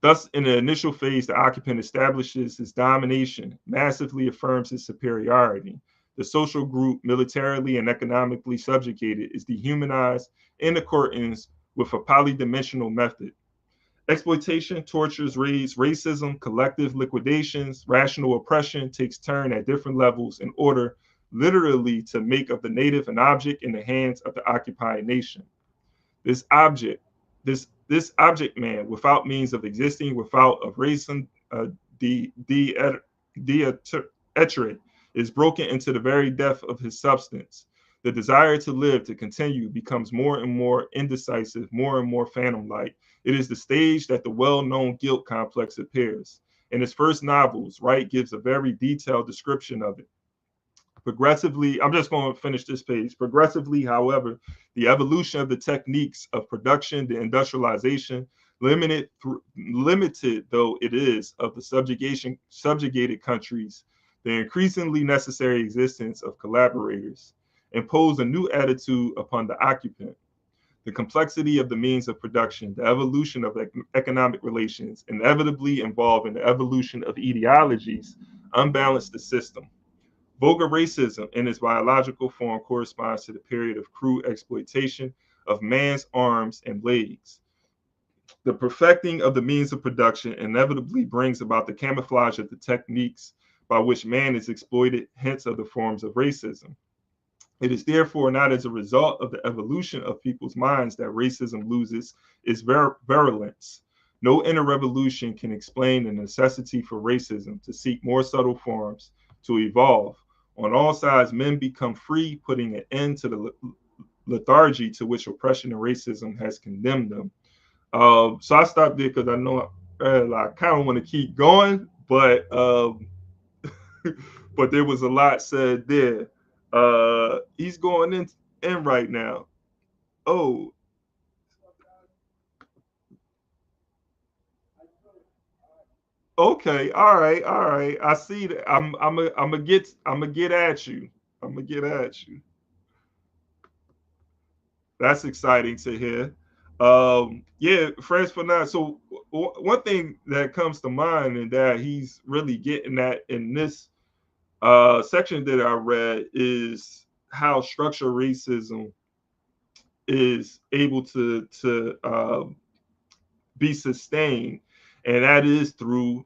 Thus, in the initial phase, the occupant establishes his domination, massively affirms his superiority. The social group, militarily and economically subjugated, is dehumanized in accordance with a polydimensional method. Exploitation, tortures, raids, racism, collective liquidations, rational oppression takes turn at different levels in order literally to make of the native an object in the hands of the occupying nation. This object, this object man, without means of existing, without of reason, is broken into the very depth of his substance. The desire to live, to continue, becomes more and more indecisive, more and more phantom-like. It is the stage that the well-known guilt complex appears. In his first novels, Wright gives a very detailed description of it. Progressively, I'm just going to finish this page. Progressively, however, the evolution of the techniques of production, the industrialization, limited though it is, of the subjugated countries, the increasingly necessary existence of collaborators, impose a new attitude upon the occupant. The complexity of the means of production, the evolution of economic relations, inevitably involving the evolution of ideologies, unbalance the system. Vulgar racism in its biological form corresponds to the period of crude exploitation of man's arms and legs. The perfecting of the means of production inevitably brings about the camouflage of the techniques by which man is exploited, hence of the forms of racism. It is therefore not as a result of the evolution of people's minds that racism loses its virulence. No inner revolution can explain the necessity for racism to seek more subtle forms, to evolve. On all sides, men become free, putting an end to the lethargy to which oppression and racism has condemned them. So I stopped there because I know I kind of want to keep going, but but there was a lot said there. He's going in right now. Oh, okay, all right, all right. I see that. I'm gonna get at you. I'm gonna get at you. That's exciting to hear. Yeah, Frantz Fanon. So one thing that comes to mind and that he's really getting at in this section that I read is how structural racism is able to be sustained, and that is through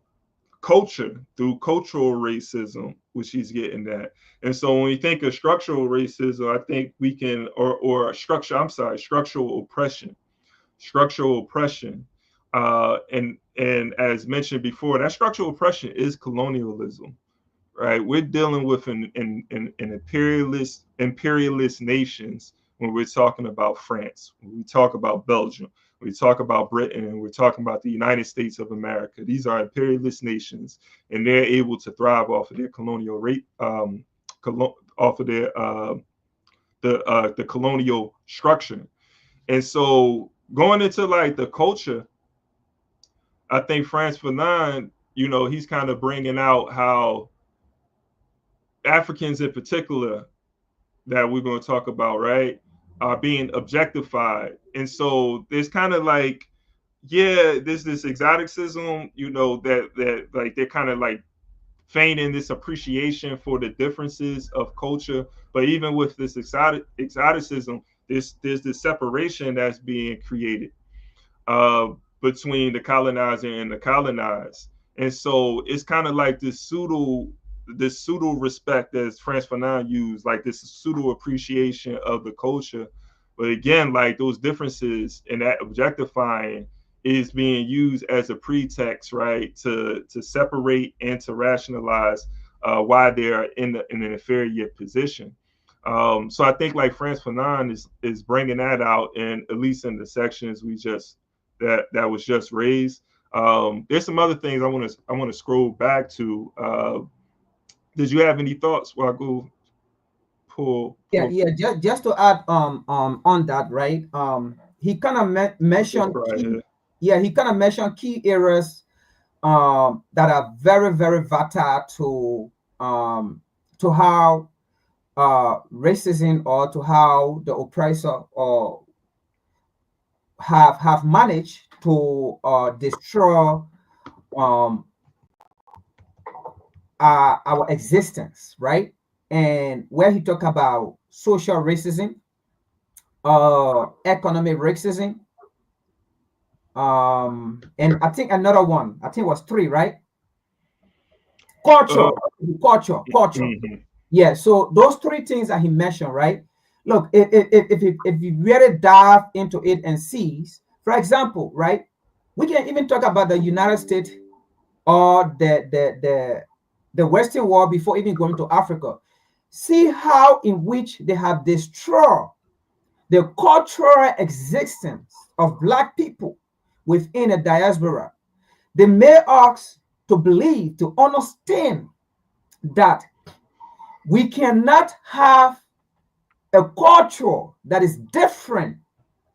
culture, through cultural racism, which he's getting at. And so when we think of structural racism, I think we can, or structural oppression, structural oppression. And as mentioned before, that structural oppression is colonialism, right? We're dealing with an imperialist nations when we're talking about France, when we talk about Belgium, we talk about Britain, and we're talking about the United States of America. These are imperialist nations, and they're able to thrive off of their colonial rate, off of their the colonial structure. And so going into like the culture, I think Frantz Fanon, he's kind of bringing out how Africans in particular that we're going to talk about, right, are being objectified. And so there's kind of like, yeah, there's this exoticism, that like they're kind of like feigning this appreciation for the differences of culture. But even with this exoticism, there's this separation that's being created uh, between the colonizer and the colonized. And so it's kind of like this pseudo respect as Frantz Fanon used, like this pseudo appreciation of the culture. But again, like those differences and that objectifying is being used as a pretext, right, to separate and to rationalize why they're in an inferior position. So I think like Frantz Fanon is bringing that out, and at least in the sections that was just raised. There's some other things I want to scroll back to. Did you have any thoughts while I go pull? Yeah. Just to add on that, right? He kind of mentioned he kind of mentioned key areas that are very, very vital to how racism, or to how the oppressor or have managed to destroy our existence, right? And where he talked about social racism, economic racism, and I think another one, I think it was 3, right? Culture. Mm-hmm. Yeah, so those 3 things that he mentioned, right? Look, if you really dive into it and sees, for example, right, we can even talk about the United States or the Western world before even going to Africa. See how in which they have destroyed the cultural existence of Black people within a diaspora. They made us to believe, to understand that we cannot have a culture that is different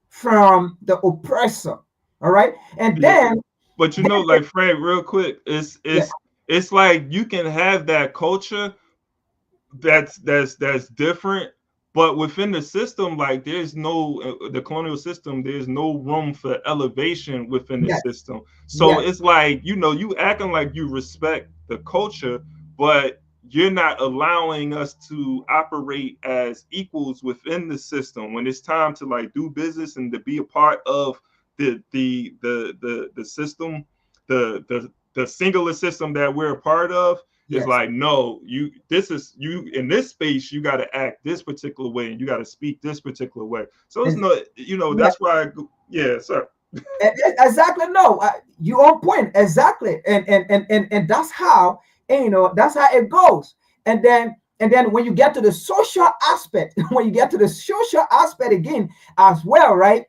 from the oppressor. All right. And then, but like Frank, real quick, it's like you can have that culture that's different, but within the system, like there's no the colonial system, there's no room for elevation within the system. So it's like, you acting like you respect the culture, but you're not allowing us to operate as equals within the system when it's time to like do business and to be a part of the system, the singular system that we're a part of. It's like, no, you in this space, you got to act this particular way and you got to speak this particular way. So it's not, that's why sir. Exactly. No, you on point. Exactly. And that's how, that's how it goes. And then when you get to the social aspect, again as well, right?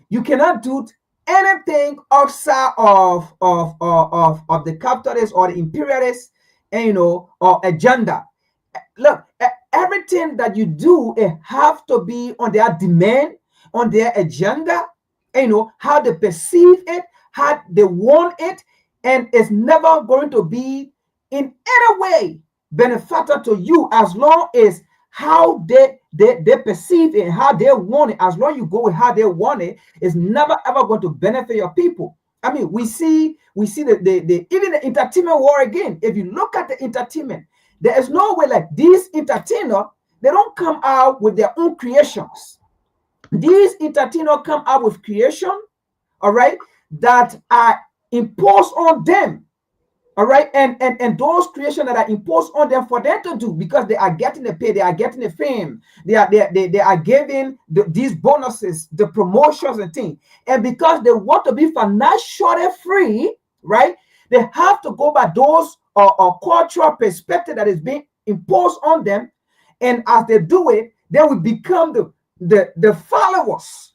You cannot do anything outside of the capitalists or the imperialists, or agenda. Look, everything that you do, it have to be on their demand, on their agenda, how they perceive it, how they want it, and it's never going to be in any way beneficial to you as long as how they perceive it, how they want it. As long as you go with how they want it, it's never ever going to benefit your people. I mean, we see the even the entertainment war again. If you look at the entertainment, there is no way like these entertainers, they don't come out with their own creations. These entertainers come out with creation, all right, that are imposed on them. All right, and those creations that are imposed on them for them to do, because they are getting the pay, they are getting the fame, they are giving these bonuses, the promotions and things, and because they want to be financially free, right? They have to go by those cultural perspective that is being imposed on them, and as they do it, they will become the followers.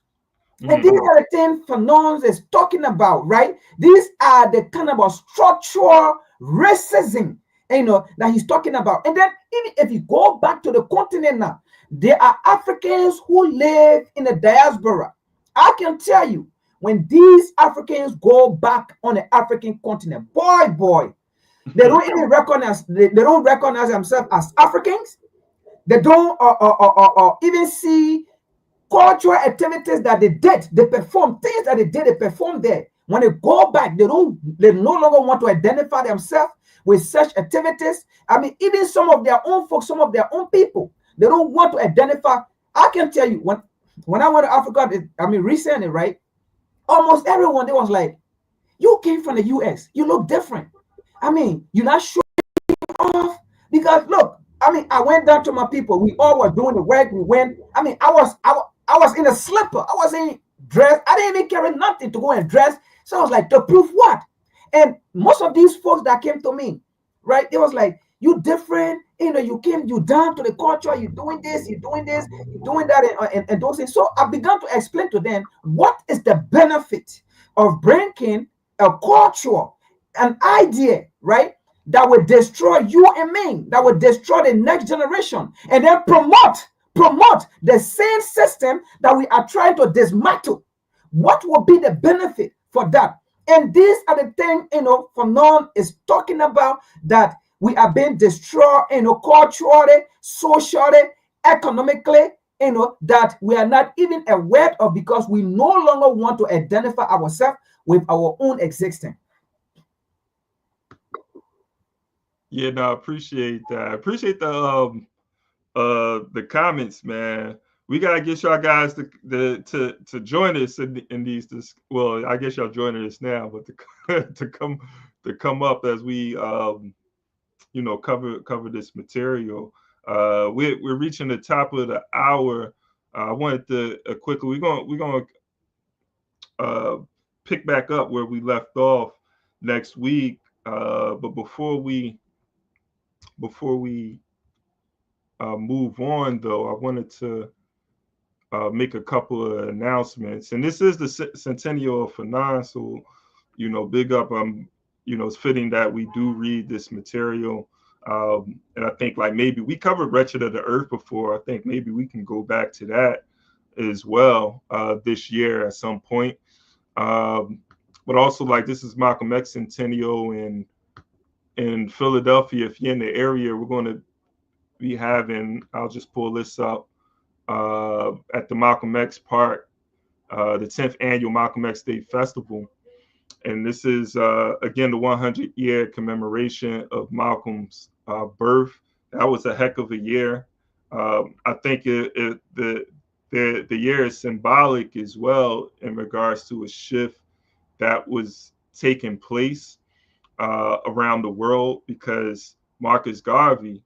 And these are the things Fanon is talking about, right? These are the kind of structural racism, that he's talking about. And then even if you go back to the continent now, there are Africans who live in the diaspora. I can tell you, when these Africans go back on the African continent, boy, They don't even recognize, they don't recognize themselves as Africans. They don't even see cultural activities that they did, they perform things that they did, they perform there. When they go back, they no longer want to identify themselves with such activities. I mean, even some of their own folks, some of their own people, they don't want to identify. I can tell you, when I went to Africa, I mean, recently, right? Almost everyone, they was like, you came from the US, you look different. I mean, you're not showing off because look, I mean, I went down to my people. We all were doing the work. We went. I mean, I was in a slipper. I was in dress. I didn't even carry nothing to go and dress. So I was like, to prove what? And most of these folks that came to me, right? It was like, you different. You know, you came, you down to the culture. You doing this, you doing this, you doing that, and those things. So I began to explain to them what is the benefit of bringing a culture, an idea, right? That will destroy you and me, that will destroy the next generation, and then promote the same system that we are trying to dismantle. What will be the benefit for that? And these are the things, Fanon is talking about, that we are being destroyed, culturally, socially, economically, that we are not even aware of, because we no longer want to identify ourselves with our own existence. Yeah, no, I appreciate that. I appreciate the comments, man. We gotta get y'all guys to join us in these. Well, I guess y'all joining us now, but to come up as we cover this material. We're reaching the top of the hour. I wanted to quickly we're gonna pick back up where we left off next week. But before we move on, though, I wanted to make a couple of announcements. And this is the centennial of Fanon, so big up. It's fitting that we do read this material. And I think like maybe we covered Wretched of the Earth before. I think maybe we can go back to that as well this year at some point. But also, like, this is Malcolm X centennial in Philadelphia. If you're in the area, we're going to be having, I'll just pull this up, at the Malcolm X Park, the 10th annual Malcolm X Day Festival. And this is, again, the 100-year commemoration of Malcolm's birth. That was a heck of a year. I think the year is symbolic as well in regards to a shift that was taking place around the world, because Marcus Garvey,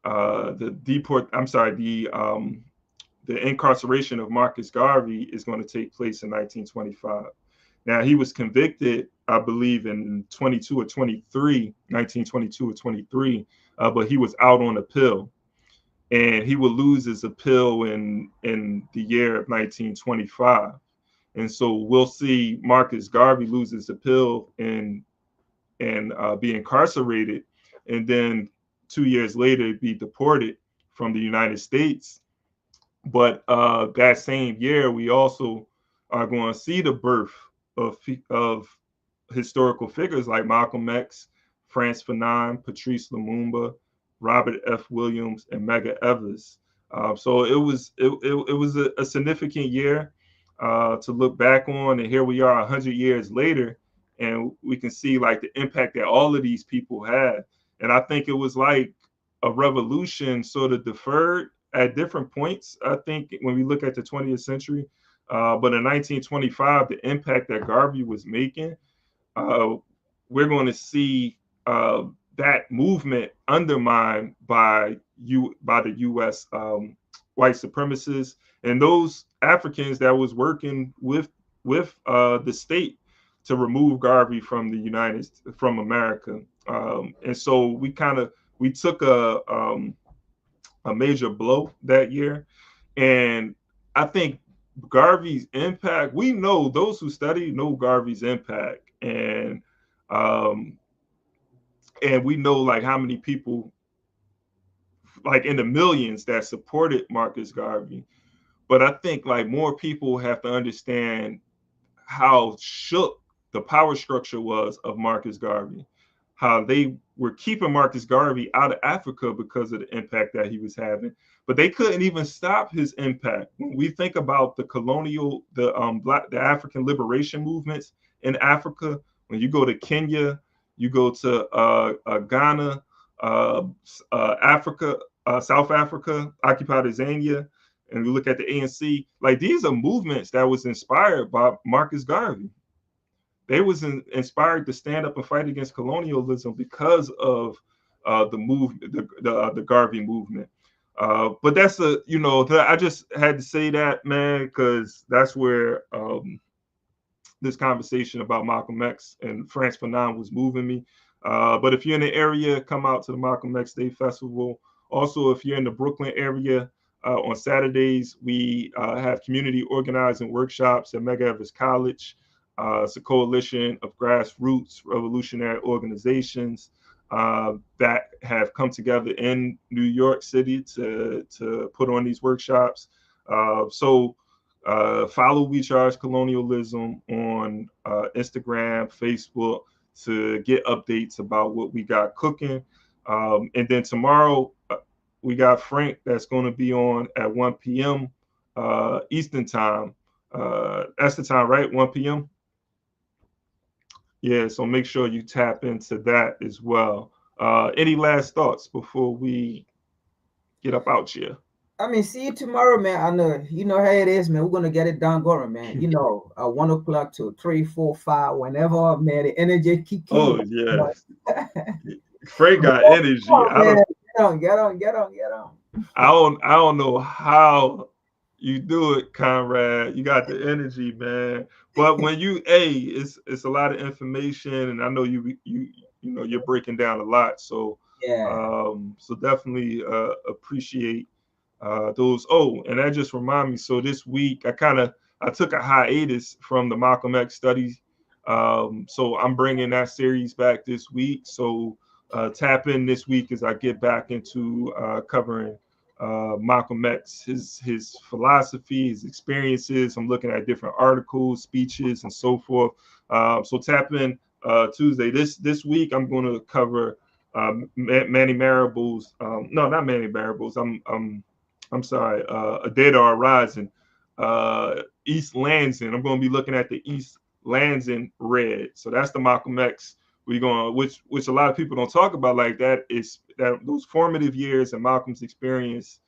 the incarceration of Marcus Garvey is going to take place in 1925. Now, he was convicted, I believe, in 1922 or 23, but he was out on appeal, and he would lose his appeal in the year of 1925. And so we'll see Marcus Garvey lose his appeal and be incarcerated, and then 2 years later be deported from the United States. But that same year, we also are going to see the birth of historical figures like Malcolm X, Frantz Fanon, Patrice Lumumba, Robert F. Williams, and Medgar Evers. So it was a significant year to look back on, and here we are 100 years later, and we can see like the impact that all of these people had. And I think it was like a revolution sort of deferred at different points, I think, when we look at the 20th century. But in 1925, the impact that Garvey was making, we're going to see that movement undermined by the U.S. White supremacists and those Africans that was working with the state to remove Garvey from America. And so we took a major blow that year. And I think Garvey's impact, we know, those who study know Garvey's impact. And we know like how many people, like in the millions, that supported Marcus Garvey. But I think like more people have to understand how shook the power structure was of Marcus Garvey, how they were keeping Marcus Garvey out of Africa because of the impact that he was having. But they couldn't even stop his impact. When we think about the African liberation movements in Africa, when you go to Kenya, you go to Ghana, Africa, South Africa, occupied Tanzania, and we look at the ANC, like these are movements that was inspired by Marcus Garvey. They was inspired to stand up and fight against colonialism because of the Garvey movement. But that's I just had to say that, man, because that's where this conversation about Malcolm X and Frantz Fanon was moving me. But if you're in the area, come out to the Malcolm X Day Festival. Also, if you're in the Brooklyn area, on Saturdays, we have community organizing workshops at Medgar Evers College. It's a coalition of grassroots revolutionary organizations that have come together in New York City to put on these workshops. So follow We Charge Colonialism on Instagram, Facebook to get updates about what we got cooking. And then tomorrow, we got Frank that's going to be on at 1 p.m. Eastern time. That's the time, right? 1 p.m. Yeah, so make sure you tap into that as well. Any last thoughts before we get up out here? I mean, see you tomorrow, man. I know you know how it is, man. We're gonna get it done, going, man. 1 o'clock to 3, 4, 5, whenever, man. The energy keep. Oh yeah, Frank got energy. Get on. I don't know how you do it, Conrad. You got the energy, man. But when it's a lot of information, and I know you're breaking down a lot. So yeah. So definitely appreciate those. Oh, and that just reminded me. So this week I took a hiatus from the Malcolm X studies. So I'm bringing that series back this week. So tap in this week as I get back into covering Malcolm X, his philosophy, his experiences. I'm looking at different articles, speeches, and so forth. So tap in Tuesday. This week I'm going to cover Manny Marable's. No, not Manny Marable's. I'm sorry. A Dead or Rising. East Lansing. I'm going to be looking at the East Lansing Red. So that's the Malcolm X. We're going, which a lot of people don't talk about like that, is that those formative years and Malcolm's experience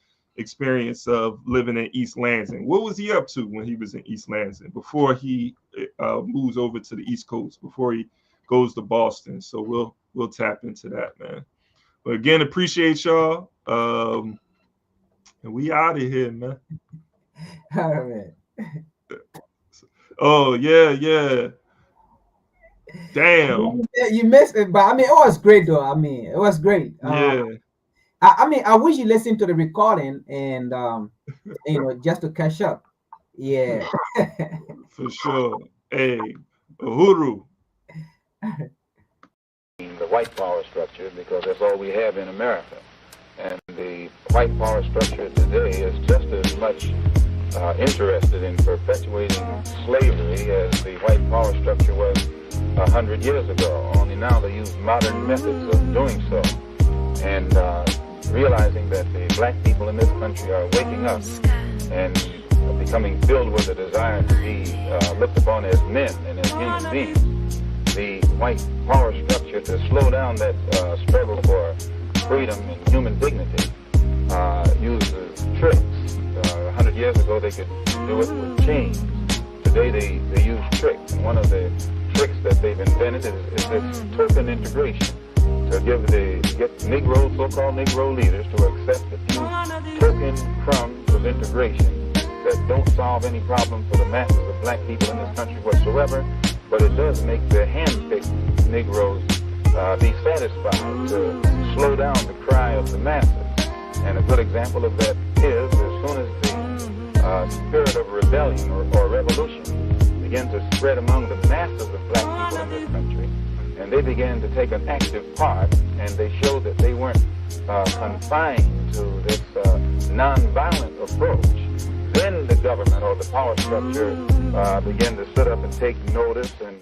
of living in East Lansing. What was he up to when he was in East Lansing before he moves over to the East Coast, before he goes to Boston? So we'll tap into that, man. But again, appreciate y'all. And we out of here, man. All right. Oh yeah. Damn. You missed it, but I mean, it was great though. I mean, it was great. Yeah. I mean, I wish you listened to the recording and just to catch up. Yeah. For sure. Hey, Uhuru. The white power structure, because that's all we have in America. And the white power structure today is just as much interested in perpetuating slavery as the white power structure was 100 years ago. Only now they use modern methods of doing so. And realizing that the black people in this country are waking up and becoming filled with a desire to be looked upon as men and as human beings. The white power structure, to slow down that struggle for freedom and human dignity, uses tricks. 100 years ago they could do it with chains. Today they use tricks. And one of the tricks that they've invented is this token integration, to get Negro, so-called Negro leaders to accept a few token crumbs of integration that don't solve any problem for the masses of black people in this country whatsoever, but it does make the hand-picked Negroes be satisfied to slow down the cry of the masses. And a good example of that is, as soon as the spirit of rebellion or revolution began to spread among the masses of black people in this country, and they began to take an active part, and they showed that they weren't confined to this nonviolent approach, then the government or the power structure began to sit up and take notice and